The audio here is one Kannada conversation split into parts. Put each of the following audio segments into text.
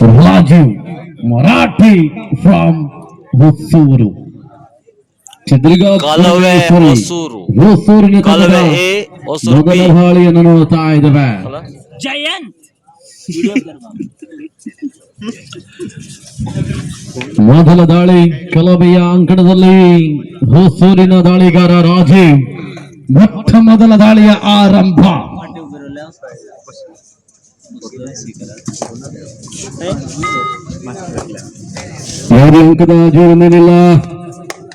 ರಾಜೀವ್ ಮರಾಠಿ ಫ್ರಮ್ ಹೊಸೂರು. ಹೊಸೂರಿನ ಮೊದಲ ಹಾಳಿಯನ್ನು ನೋಡ್ತಾ ಇದ್ದೇವೆ. ಮೊದಲ ದಾಳಿ ಕಲಬೆಯ ಅಂಕಣದಲ್ಲಿ ಹೊಸೂರಿನ ದಾಳಿಗಾರ ರಾಜೀವ್. ಮೊಟ್ಟ ಮೊದಲ ದಾಳಿಯ ಆರಂಭ. ಯಾವುದೇ ಅಂಕದ ಜೋಡಣೆಯಿಲ್ಲ,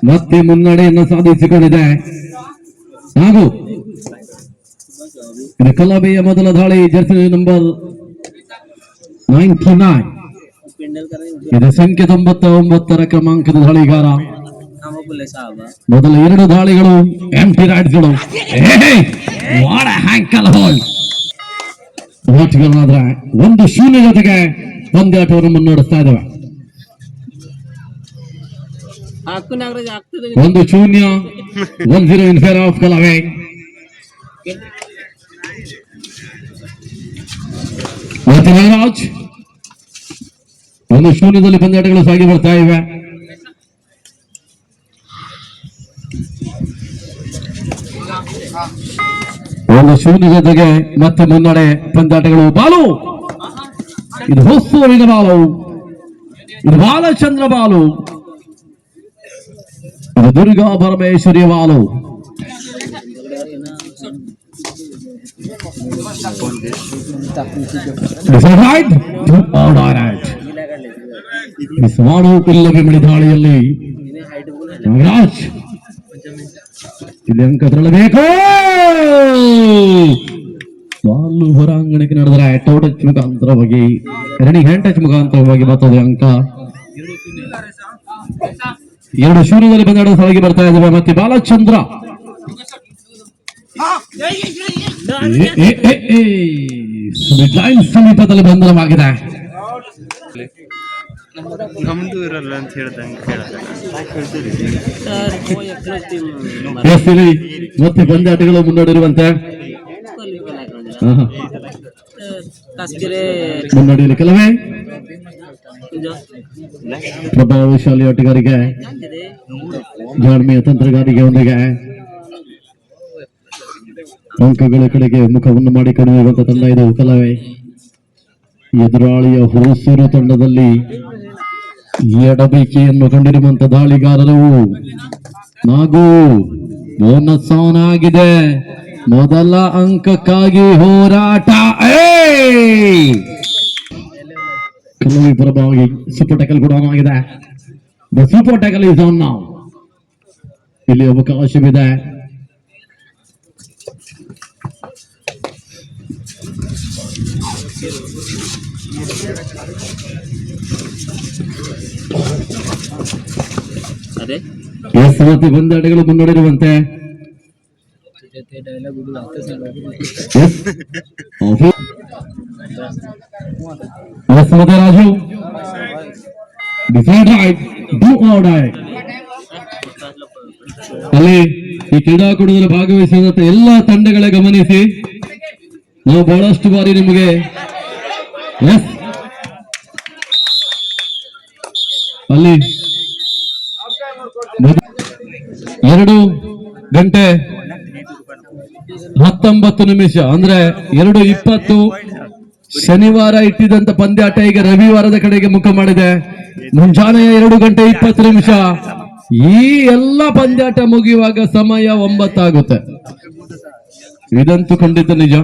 ಮತ್ತೆ ಮುನ್ನಡೆಯನ್ನು ಸಾಧಿಸಿಕೊಂಡಿದೆ. ಹಾಗೂ ಇದು ಕಲಬೆಯ ಮೊದಲ ದಾಳಿ. ಜರ್ಸಿ ನಂಬರ್ 99, ಇದು ಸಂಖ್ಯೆ 99ರ ಕ್ರಮಾಂಕದ ದಾಳಿಗಾರ. ಮೊದಲ ಎರಡು ದಾಳಿಗಳು ಎಂಟಿ ರೈಡ್ಸ್ಗಳು. ಹ್ಯಾಂಕಲ್ ಹೋಲ್ ಮಾತ್ರ 1-0 ಜೊತೆಗೆ ಪಂದ್ಯಾಟವನ್ನು ಮುನ್ನಡೆಸ್ತಾ ಇದ್ದೇವೆ. 1-0, 1-0 ಇನ್ ಫೇರ್ ಆಫ್ ಕಲಬೆ. ನಾಗರಾಜ್ 1-0 ಪಂದ್ಯಾಟಗಳು ಸಾಗಿ ಬರ್ತಾ ಇವೆ. ಒಂದು 0 ಜೊತೆಗೆ ಮತ್ತೆ ಮುನ್ನಡೆ ಪಂದ್ಯಾಟಗಳು. ಬಾಲು, ಇದು ಹೊಸೂರಿನ ಬಾಲು, ಇದು ಬಾಲಚಂದ್ರ ಬಾಲು, ಇದು ದುರ್ಗಾ ಪರಮೇಶ್ವರಿಯ ಬಾಲು. ಇಲ್ಲವೇ ಮಿಳಿ ದಾಳಿಯಲ್ಲಿ ನಾಗರಾಜ್ ಇಲ್ಲಿ ಅಂಕ ತರಲೇಬೇಕು. ಬಾಲು ಹೊರಾಂಗಣಕ್ಕೆ ನಡೆದರೆ ಟೋ ಟಚ್ ಮುಖಾಂತರವಾಗಿ, ಹ್ಯಾಂಡ್ ಟಚ್ ಮುಖಾಂತರವಾಗಿ ಬರ್ತದೆ ಅಂಕ. 2-0 ಪಂದ್ಯಾಟ ಸಾಗಿ ಬರ್ತಾ ಇದ್ದೇವೆ. ಮತ್ತೆ ಬಾಲಚಂದ್ರ ಸಮೀಪದಲ್ಲಿ ಬಂಧನವಾಗಿದೆ. ಮತ್ತೆ ಪಂದ್ಯಾಟಗಳು ಮುನ್ನಡೆಯುವಂತೆ ಮುನ್ನಡೆಯಲಿ ಕೆಲವೇ ಪ್ರಭಾವಶಾಲಿ ಆಟಗಾರಿಗೆ, ಜಾಣ್ಮೆಯ ತಂತ್ರಗಾರಿಕೆ ಒಂದಿಗೆ ಅಂಕಗಳ ಕಡೆಗೆ ಮುಖವನ್ನು ಮಾಡಿಕೊಂಡಿರುವಂತಹ ತಂಡ ಇದು ಕಲವೇ. ಎದುರಾಳಿಯ ಹೊಸೂರು ತಂಡದಲ್ಲಿ ಎಡಬೇಕೆಯನ್ನು ಕಂಡಿರುವಂತಹ ದಾಳಿಗಾರರು ನಾಗು. ಬೋನಸ್ ಆನ್ ಆಗಿದೆ. ಮೊದಲ ಅಂಕಕ್ಕಾಗಿ ಹೋರಾಟ. ಕಲವಿ ಪರವಾಗಿ ಸೂಪರ್ ಟ್ಯಾಕಲ್ ಕೂಡ ಆನ್ ಆಗಿದೆ. The super tackle is on now. ಇಲ್ಲಿ ಅವಕಾಶವಿದೆ. ಮತ್ತೆ ಪಂದ್ಯಾಟಗಳು ಮುನ್ನಡೆಯುವಂತೆ. ಮತ್ತೆ ರಾಜು ಅಲ್ಲಿ ಈ ಕ್ರೀಡಾಕೂಟದಲ್ಲಿ ಭಾಗವಹಿಸಿದಂತ ಎಲ್ಲ ತಂಡಗಳ ಗಮನಿಸಿ. ನಾವು ಬಹಳಷ್ಟು ಬಾರಿ ನಿಮಗೆ ಅಲ್ಲಿ 2:19 ಅಂದ್ರೆ 2:20 ಶನಿವಾರ ಇಟ್ಟಿದಂತ ಪಂದ್ಯಾಟ ಈಗ ರವಿವಾರದ ಕಡೆಗೆ ಮುಖ ಮಾಡಿದೆ. ಮುಂಜಾನೆಯ 2:20 ಈ ಎಲ್ಲ ಪಂದ್ಯಾಟ ಮುಗಿಯುವಾಗ ಸಮಯ 9 ಆಗುತ್ತೆ. ಇದಂತೂ ಖಂಡಿತ ನಿಜ.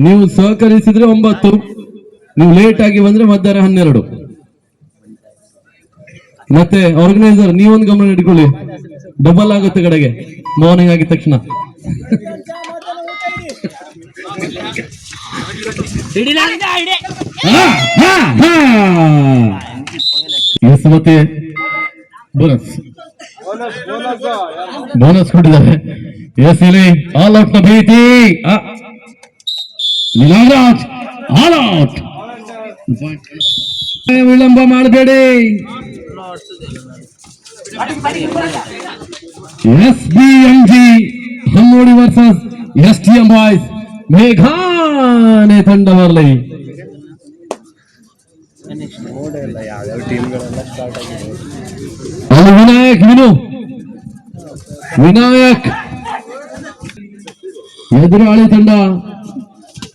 ನೀವು ಸಹಕರಿಸಿದ್ರೆ 9, ನೀವು ಲೇಟ್ ಆಗಿ ಬಂದ್ರೆ ಮಧ್ಯಾಹ್ನ 12. ಮತ್ತೆ ಆರ್ಗನೈಸರ್ ನೀವೊಂದು ಗಮನ ಇಟ್ಕೊಳ್ಳಿ, ಡಬಲ್ ಆಗುತ್ತೆ ಕಡೆಗೆ ಮಾರ್ನಿಂಗ್ ಆಗಿದ ತಕ್ಷಣ. ಮತ್ತೆ ಬೋನಸ್ ಕೊಟ್ಟಿದ್ದಾರೆ. ಎಸ್ ಇಲ್ಲಿ ಆಲ್ ಔಟ್ ನ ಭೀತಿ. Nagaraj all out. ವಿಳಂಬ ಮಾಡಬೇಡಿ. SBMG ಹನ್ನೋಡಿ ವರ್ಸಸ್ STM ಬಾಯ್ಸ್. ಮೇಘಾನೆ ತಂಡ ಬರಲಿ. ಯಾವ್ಯಾವ ಟೀಮ್ಗಳೆಲ್ಲ ಸ್ಟಾರ್ಟ್ ಆಗಿದೆ. ಅಲ್ಲಿ ವಿನಾಯಕ್ ಎದುರಾಳಿ ತಂಡ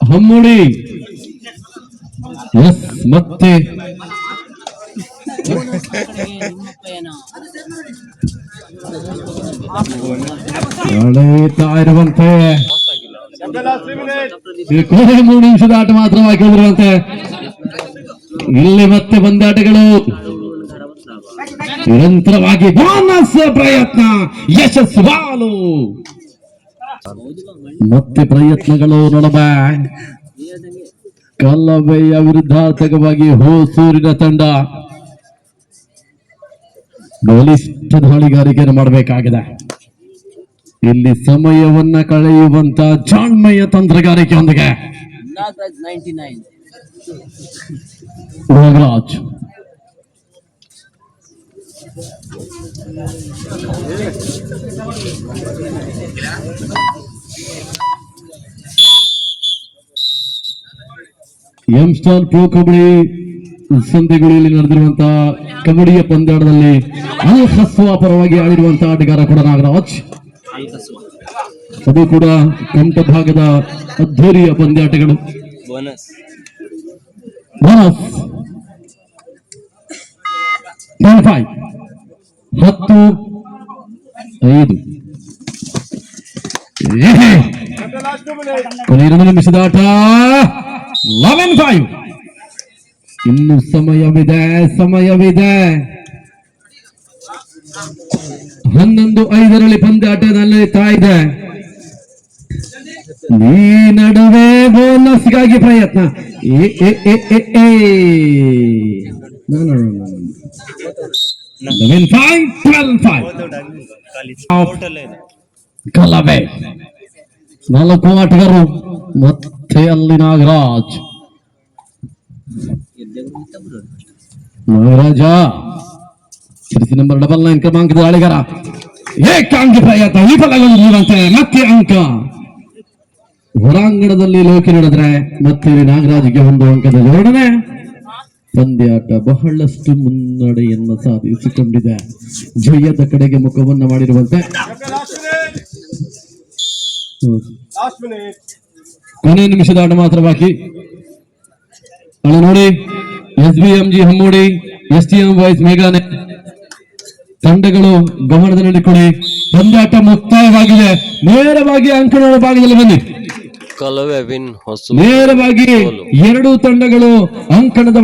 ಹಮ್ಮುಡಿ. ಎಸ್, ಮತ್ತೆ ಎಳೆಯುತ್ತಾ ಇರುವಂತೆ ಕೊನೆ 3 ನಿಮಿಷದ ಆಟ ಮಾತ್ರವಾಗಿ ಉಳಿದಿರುವಂತೆ. ಇಲ್ಲಿ ಮತ್ತೆ ಪಂದ್ಯಾಟಗಳು ನಿರಂತರವಾಗಿ ಬೋನಸ್ ಪ್ರಯತ್ನ ಯಶಸ್ವಾಲು. ಮತ್ತೆ ಪ್ರಯತ್ನಗಳು ನೋಡಬಾ ಕಲ್ಲಬೆಯ ವಿರುದ್ಧಾರ್ಥಕವಾಗಿ ಹೊಸೂರಿನ ತಂಡ ಬಲಿಷ್ಠ ದಾಳಿಗಾರಿಕೆಯನ್ನು ಮಾಡಬೇಕಾಗಿದೆ. ಇಲ್ಲಿ ಸಮಯವನ್ನ ಕಳೆಯುವಂತ ಜಾಣ್ಮೆಯ ತಂತ್ರಗಾರಿಕೆಯೊಂದಿಗೆ ನಾಗರಾಜ್ ಎಂಸ್ಟಾಲ್ ಪ್ರೋ ಕಬಡ್ಡಿ ಸಂತೆಗುಳಿಯಲ್ಲಿ ನಡೆದಿರುವಂತಹ ಕಬಡ್ಡಿಯ ಪಂದ್ಯಾಟದಲ್ಲಿ ಅಲ್ ಹಸ್ವಾ ಪರವಾಗಿ ಆಡಿರುವಂತಹ ಆಟಗಾರ ಕೂಡ ನಾಗರಾಜ್. ಅದು ಕೂಡ ಕಂಠ ಭಾಗದ ಅದ್ಧೂರಿಯ ಪಂದ್ಯಾಟಗಳು. ಬೋನಸ್ 10-5 ಕೊನೆಯ 2 ನಿಮಿಷದ ಆಟ 11-5. ಇನ್ನು ಸಮಯವಿದೆ 11-5 ಪಂದ್ಯಾಟದಲ್ಲಿ ಇದೆ. ಈ ನಡುವೆ ಬೋನಸ್ಗಾಗಿ ಪ್ರಯತ್ನ. ಕಲಬೆ 4 ಆಟಗಾರರು ಮತ್ತೆ ಅಲ್ಲಿ ನಾಗರಾಜ್ ನಂಬರ್ 99 ಕ್ರಮಾಂಕದ ಆಳಿಗಾರ ಏಕಾಂಗಿ ಪ್ರಯತ್ನ ವಿಫಲಗೊಂಡಿರುವಂತೆ. ಮತ್ತೆ ಅಂಕ ಹೊರಾಂಗಣದಲ್ಲಿ ಲೋಕಿ ನಡೆದ್ರೆ ಮತ್ತೆ ನಾಗರಾಜ್ಗೆ 1 ಅಂಕದ ಜೋಡಣೆ. ಪಂದ್ಯಾಟ ಬಹಳಷ್ಟು ಮುನ್ನಡೆಯನ್ನು ಸಾಧಿಸಿಕೊಂಡಿದೆ. ಜಯದ ಕಡೆಗೆ ಮುಖವನ್ನು ಮಾಡಿರುವಂತೆ. ಕೊನೆಯ ನಿಮಿಷದ ಆಟ ಮಾತ್ರ ಬಾಕಿ. ಅಲ್ಲಿ ನೋಡಿ SBMG ಹಮ್ಮೋಡಿ, STM ಬಾಯ್ಸ್ ಮೇಘಾನೆ ತಂಡಗಳು ಗಮನದಲ್ಲಿಟ್ಟುಕೊಳ್ಳಿ. ಪಂದ್ಯಾಟ ಮುಕ್ತಾಯವಾಗಿದೆ. ನೇರವಾಗಿ ಅಂಕಣದ ಭಾಗದಲ್ಲಿ ಬನ್ನಿ. ನೇರವಾಗಿ 2 ತಂಡಗಳು ಅಂಕಣದ